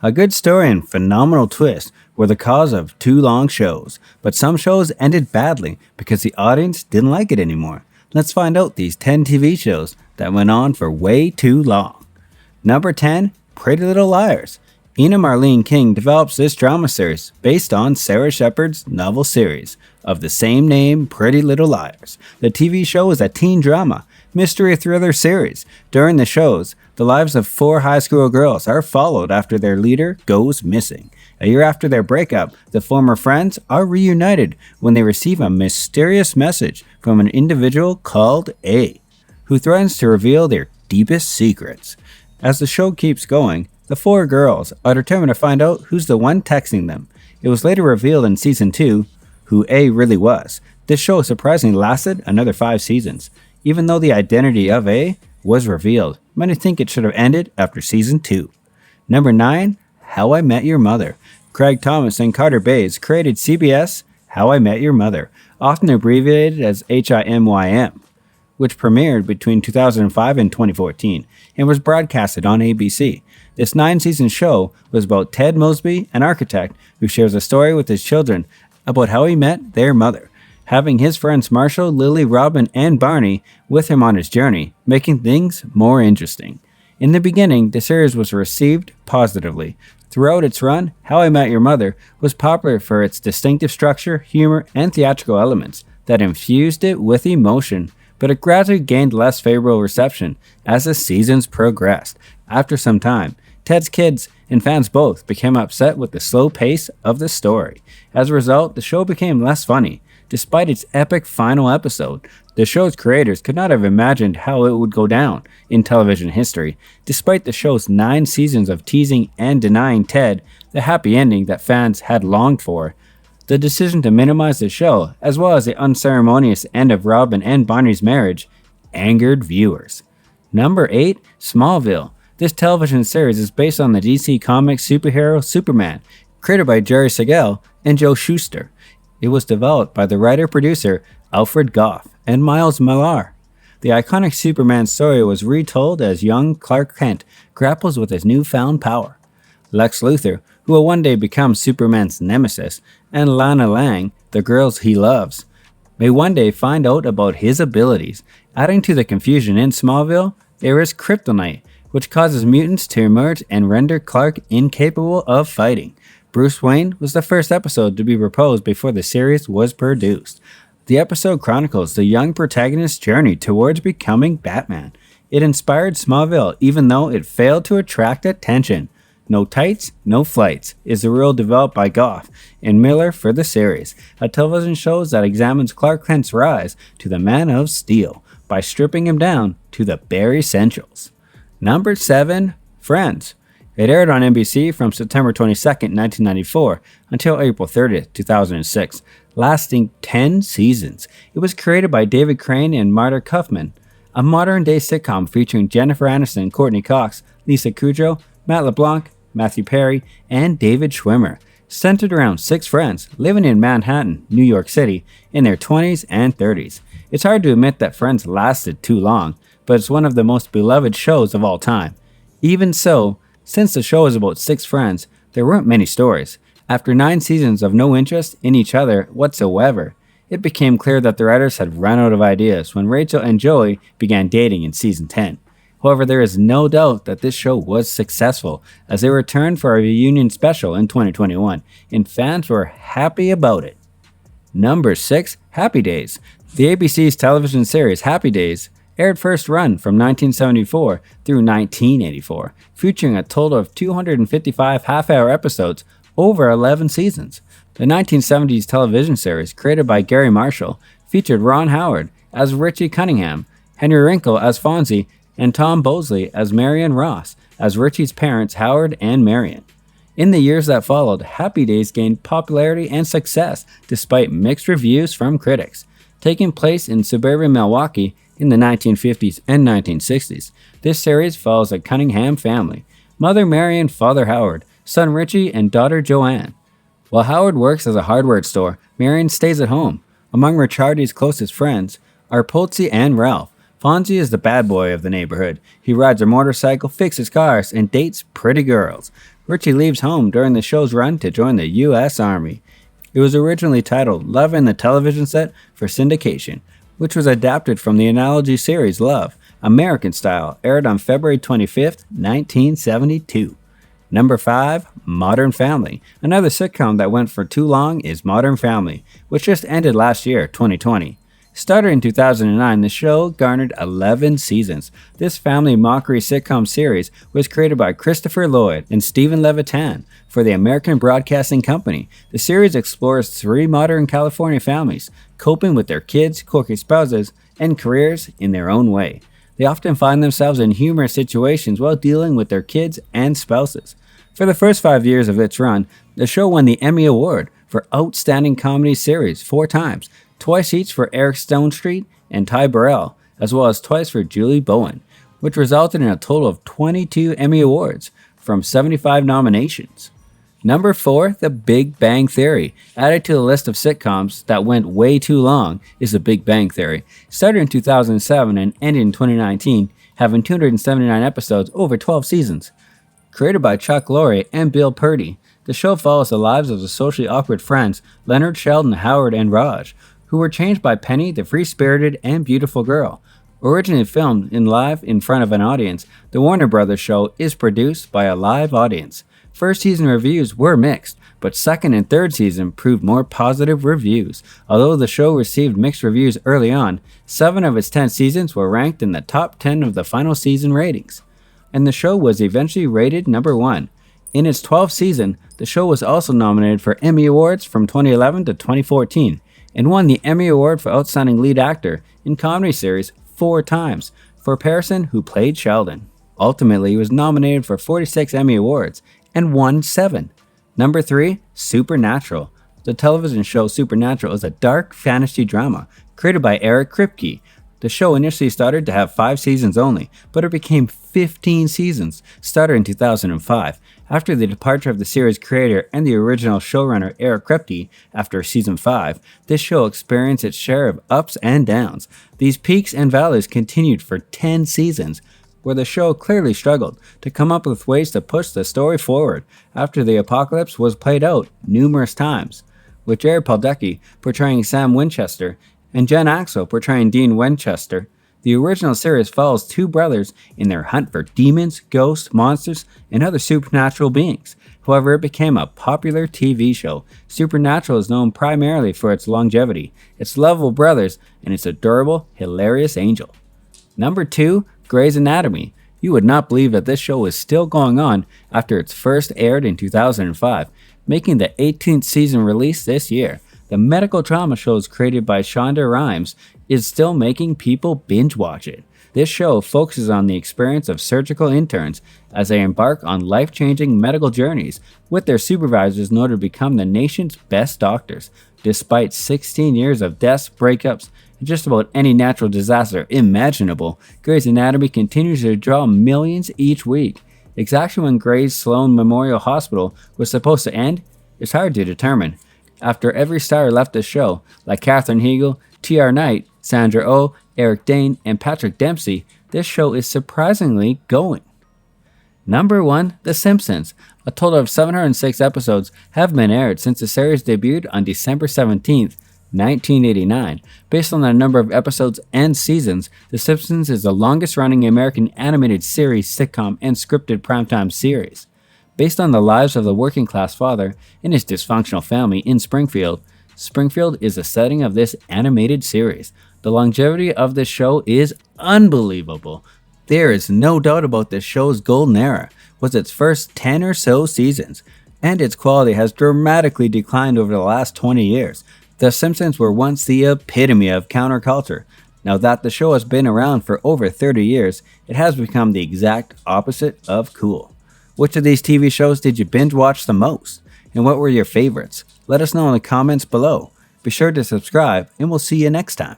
A good story and phenomenal twist were the cause of two long shows, but some shows ended badly because the audience didn't like it anymore. Let's find out these 10 TV shows that went on for way too long. Number 10, Pretty Little Liars. Ina Marlene King develops this drama series based on Sarah Shepard's novel series of the same name, Pretty Little Liars. The TV show is a teen drama, mystery thriller series. During the shows, the lives of four high school girls are followed after their leader goes missing. A year after their breakup, the former friends are reunited when they receive a mysterious message from an individual called A, who threatens to reveal their deepest secrets. As the show keeps going, the four girls are determined to find out who's the one texting them. It was later revealed in season 2 who A really was. This show surprisingly lasted another 5 seasons. Even though the identity of A was revealed, many think it should have ended after season 2. Number 9, How I Met Your Mother. Craig Thomas and Carter Bays created CBS How I Met Your Mother, often abbreviated as HIMYM, which premiered between 2005 and 2014 and was broadcasted on ABC. This 9-season show was about Ted Mosby, an architect who shares a story with his children about how he met their mother, having his friends Marshall, Lily, Robin, and Barney with him on his journey, making things more interesting. In the beginning, the series was received positively. Throughout its run, How I Met Your Mother was popular for its distinctive structure, humor, and theatrical elements that infused it with emotion, but it gradually gained less favorable reception as the seasons progressed. After some time, Ted's kids and fans both became upset with the slow pace of the story. As a result, the show became less funny. Despite its epic final episode, the show's creators could not have imagined how it would go down in television history. Despite the show's 9 seasons of teasing and denying Ted the happy ending that fans had longed for, the decision to minimize the show, as well as the unceremonious end of Robin and Barney's marriage, angered viewers. Number 8, Smallville. This television series is based on the DC Comics superhero Superman, created by Jerry Siegel and Joe Shuster. It was developed by the writer-producer Alfred Goff and Miles Millar. The iconic Superman story was retold as young Clark Kent grapples with his newfound power. Lex Luthor, who will one day become Superman's nemesis, and Lana Lang, the girls he loves, may one day find out about his abilities. Adding to the confusion in Smallville, there is kryptonite, which causes mutants to emerge and render Clark incapable of fighting. Bruce Wayne was the first episode to be proposed before the series was produced. The episode chronicles the young protagonist's journey towards becoming Batman. It inspired Smallville even though it failed to attract attention. No tights, no flights is the rule developed by Goff and Miller for the series, a television show that examines Clark Kent's rise to the Man of Steel by stripping him down to the bare essentials. Number 7, Friends. It aired on NBC from September 22, 1994 until April 30, 2006, lasting 10 seasons. It was created by David Crane and Marta Kauffman, a modern-day sitcom featuring Jennifer Aniston, Courtney Cox, Lisa Kudrow, Matt LeBlanc, Matthew Perry, and David Schwimmer, centered around 6 friends living in Manhattan, New York City, in their 20s and 30s. It's hard to admit that Friends lasted too long, but it's one of the most beloved shows of all time. Even so, since the show is about 6 friends, there weren't many stories. After 9 seasons of no interest in each other whatsoever, it became clear that the writers had run out of ideas when Rachel and Joey began dating in season 10. However, there is no doubt that this show was successful, as they returned for a reunion special in 2021, and fans were happy about it. Number 6, Happy Days. The ABC's television series Happy Days aired first run from 1974 through 1984, featuring a total of 255 half-hour episodes over 11 seasons. The 1970s television series, created by Gary Marshall, featured Ron Howard as Richie Cunningham, Henry Winkle as Fonzie, and Tom Bosley as Marion Ross, as Richie's parents Howard and Marion. In the years that followed, Happy Days gained popularity and success despite mixed reviews from critics. Taking place in suburban Milwaukee in the 1950s and 1960s, this series follows a Cunningham family, Mother Mary and Father Howard, son Richie and daughter Joanne. While Howard works as a hardware store, Marion stays at home. Among Ricciardi's closest friends are Polzi and Ralph. Fonzie is the bad boy of the neighborhood. He rides a motorcycle, fixes cars, and dates pretty girls. Richie leaves home during the show's run to join the U.S. Army. It was originally titled Love and the Television Set for syndication, which was adapted from the anthology series Love, American Style, aired on February 25, 1972. Number 5, Modern Family. Another sitcom that went for too long is Modern Family, which just ended last year, 2020. Started in 2009, the show garnered 11 seasons. This family mockery sitcom series was created by Christopher Lloyd and Stephen Levitan for the American Broadcasting Company. The series explores 3 modern California families coping with their kids, quirky spouses, and careers in their own way. They often find themselves in humorous situations while dealing with their kids and spouses. For the first 5 years of its run, the show won the Emmy Award for Outstanding Comedy Series 4 times, twice each for Eric Stonestreet and Ty Burrell, as well as twice for Julie Bowen, which resulted in a total of 22 Emmy Awards from 75 nominations. Number 4, The Big Bang Theory. Added to the list of sitcoms that went way too long is The Big Bang Theory. Started in 2007 and ended in 2019, having 279 episodes over 12 seasons. Created by Chuck Lorre and Bill Purdy, the show follows the lives of the socially awkward friends Leonard, Sheldon, Howard, and Raj, who were changed by Penny, the free-spirited and beautiful girl. Originally filmed live in front of an audience, the Warner Brothers show is produced by a live audience. First season reviews were mixed, but second and third season proved more positive reviews. Although the show received mixed reviews early on, 7 of its 10 seasons were ranked in the top 10 of the final season ratings. And the show was eventually rated number 1. In its 12th season, the show was also nominated for Emmy Awards from 2011 to 2014, and won the Emmy Award for Outstanding Lead Actor in Comedy Series 4 times for Pearson, who played Sheldon. Ultimately, he was nominated for 46 Emmy Awards and won 7. Number 3, Supernatural. The television show Supernatural is a dark fantasy drama created by Eric Kripke. The show initially started to have 5 seasons only, but it became 15 seasons, started in 2005. After the departure of the series creator and the original showrunner Eric Kripke after season 5, this show experienced its share of ups and downs. These peaks and valleys continued for 10 seasons, where the show clearly struggled to come up with ways to push the story forward after the apocalypse was played out numerous times, with Jared Padalecki portraying Sam Winchester and Jen Axel portraying Dean Winchester. The original series follows 2 brothers in their hunt for demons, ghosts, monsters, and other supernatural beings. However, it became a popular TV show. Supernatural is known primarily for its longevity, its lovable brothers, and its adorable, hilarious angel. Number 2, Grey's Anatomy. You would not believe that this show is still going on after its first aired in 2005, making the 18th season release this year. The medical drama shows created by Shonda Rhimes is still making people binge watch it. This show focuses on the experience of surgical interns as they embark on life-changing medical journeys with their supervisors in order to become the nation's best doctors. Despite 16 years of deaths, breakups, and just about any natural disaster imaginable, Grey's Anatomy continues to draw millions each week. Exactly when Grey's Sloan Memorial Hospital was supposed to end is hard to determine. After every star left the show, like Katherine Heigl, T.R. Knight, Sandra Oh, Eric Dane, and Patrick Dempsey, this show is surprisingly going. Number 1, The Simpsons. A total of 706 episodes have been aired since the series debuted on December 17th, 1989. Based on the number of episodes and seasons, The Simpsons is the longest-running American animated series, sitcom, and scripted primetime series. Based on the lives of the working-class father and his dysfunctional family in Springfield, Springfield is the setting of this animated series. The longevity of this show is unbelievable. There is no doubt about this show's golden era was its first 10 or so seasons, and its quality has dramatically declined over the last 20 years. The Simpsons were once the epitome of counterculture. Now that the show has been around for over 30 years, it has become the exact opposite of cool. Which of these TV shows did you binge watch the most? And what were your favorites? Let us know in the comments below. Be sure to subscribe, and we'll see you next time.